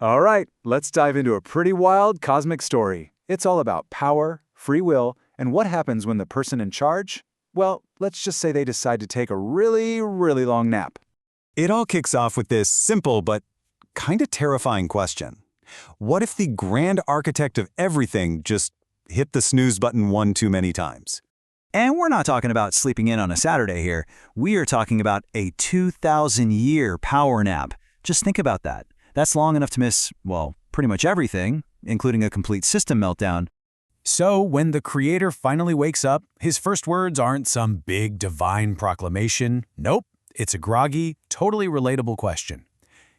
All right, let's dive into a pretty wild cosmic story. It's all about power, free will, and what happens when the person in charge, well, let's just say they decide to take a really, really long nap. It all kicks off with this simple but kind of terrifying question. What if the grand architect of everything just hit the snooze button one too many times? And we're not talking about sleeping in on a Saturday here. We are talking about a 2,000-year power nap. Just think about that. That's long enough to miss, well, pretty much everything, including a complete system meltdown. So when the Creator finally wakes up, his first words aren't some big divine proclamation. Nope, it's a groggy, totally relatable question.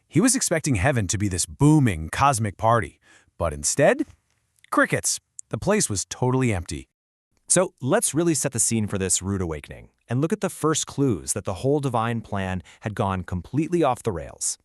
He was expecting heaven to be this booming cosmic party, but instead, crickets. The place was totally empty. So let's really set the scene for this rude awakening and look at the first clues that the whole divine plan had gone completely off the rails.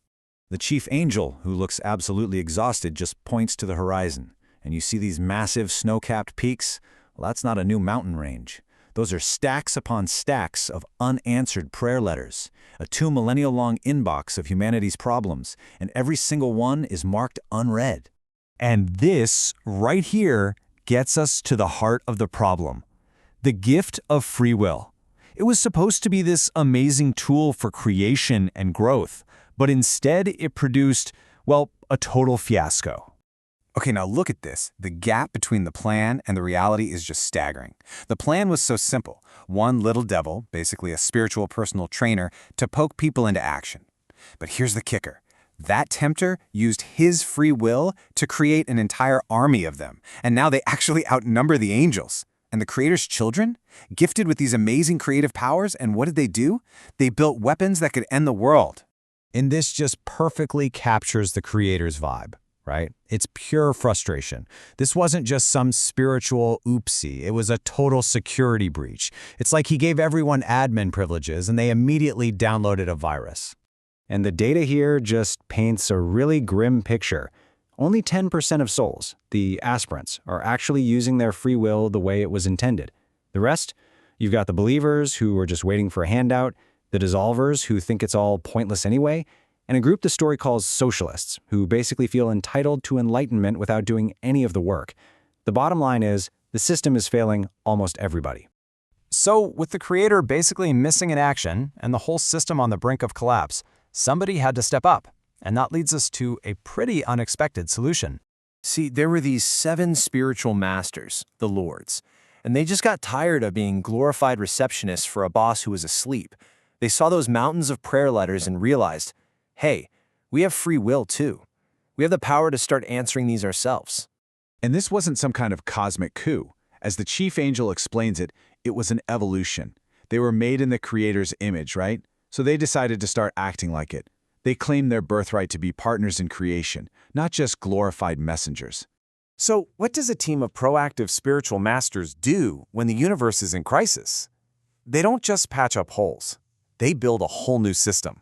The chief angel, who looks absolutely exhausted, just points to the horizon. And you see these massive snow-capped peaks? Well, that's not a new mountain range. Those are stacks upon stacks of unanswered prayer letters, a 2-millennial-long inbox of humanity's problems, and every single one is marked unread. And this, right here, gets us to the heart of the problem. The gift of free will. It was supposed to be this amazing tool for creation and growth, but instead it produced, well, a total fiasco. Okay, now look at this. The gap between the plan and the reality is just staggering. The plan was so simple. One little devil, basically a spiritual personal trainer, to poke people into action. But here's the kicker. That tempter used his free will to create an entire army of them, and now they actually outnumber the angels. And the Creator's children, gifted with these amazing creative powers, and what did they do? They built weapons that could end the world. And this just perfectly captures the Creator's vibe, right? It's pure frustration. This wasn't just some spiritual oopsie. It was a total security breach. It's like he gave everyone admin privileges and they immediately downloaded a virus. And the data here just paints a really grim picture. Only 10% of souls, the aspirants, are actually using their free will the way it was intended. The rest? You've got the believers who are just waiting for a handout, the dissolvers who think it's all pointless anyway, and a group the story calls socialists, who basically feel entitled to enlightenment without doing any of the work. The bottom line is, the system is failing almost everybody. So, with the Creator basically missing in action and the whole system on the brink of collapse, somebody had to step up, and that leads us to a pretty unexpected solution. See, there were these 7 spiritual masters, the lords, and they just got tired of being glorified receptionists for a boss who was asleep. They saw those mountains of prayer letters and realized, hey, we have free will too. We have the power to start answering these ourselves. And this wasn't some kind of cosmic coup. As the chief angel explains it, it was an evolution. They were made in the Creator's image, right? So they decided to start acting like it. They claimed their birthright to be partners in creation, not just glorified messengers. So what does a team of proactive spiritual masters do when the universe is in crisis? They don't just patch up holes. They build a whole new system.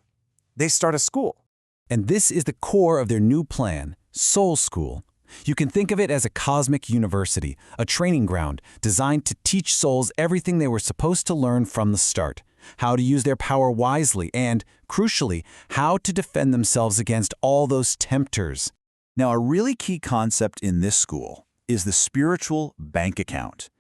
They start a school. And this is the core of their new plan, Soul School. You can think of it as a cosmic university, a training ground designed to teach souls everything they were supposed to learn from the start. How to use their power wisely and, crucially, how to defend themselves against all those tempters. Now, a really key concept in this school is the spiritual bank account.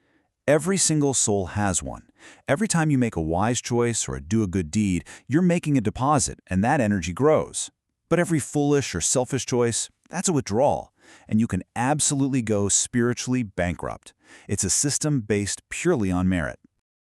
Every single soul has one. Every time you make a wise choice or do a good deed, you're making a deposit, and that energy grows. But every foolish or selfish choice, that's a withdrawal, and you can absolutely go spiritually bankrupt. It's a system based purely on merit.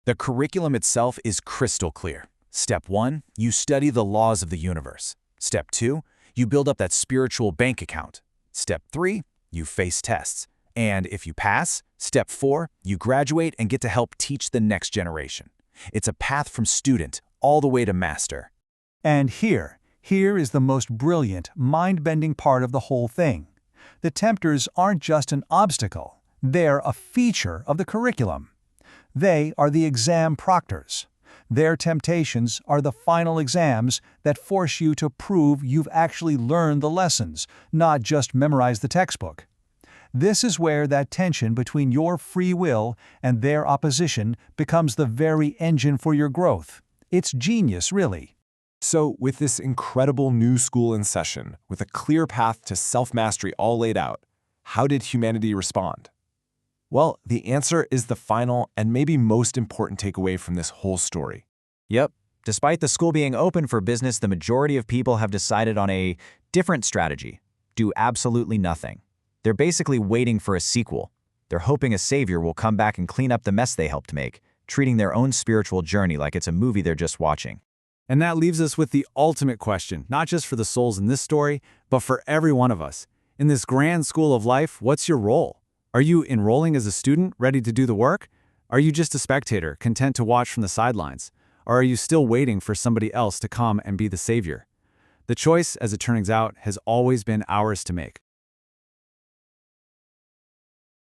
The curriculum itself is crystal clear. Step 1, you study the laws of the universe. Step 2, you build up that spiritual bank account. Step 3, you face tests. And if you pass, step 4, you graduate and get to help teach the next generation. It's a path from student all the way to master. And here is the most brilliant, mind-bending part of the whole thing. The tempters aren't just an obstacle. They're a feature of the curriculum. They are the exam proctors. Their temptations are the final exams that force you to prove you've actually learned the lessons, not just memorized the textbook. This is where that tension between your free will and their opposition becomes the very engine for your growth. It's genius, really. So, with this incredible new school in session, with a clear path to self-mastery all laid out, how did humanity respond? Well, the answer is the final and maybe most important takeaway from this whole story. Yep. Despite the school being open for business, the majority of people have decided on a different strategy. Do absolutely nothing. They're basically waiting for a sequel. They're hoping a savior will come back and clean up the mess they helped make, treating their own spiritual journey like it's a movie they're just watching. And that leaves us with the ultimate question, not just for the souls in this story, but for every one of us. In this grand school of life, what's your role? Are you enrolling as a student, ready to do the work? Are you just a spectator, content to watch from the sidelines? Or are you still waiting for somebody else to come and be the savior? The choice, as it turns out, has always been ours to make.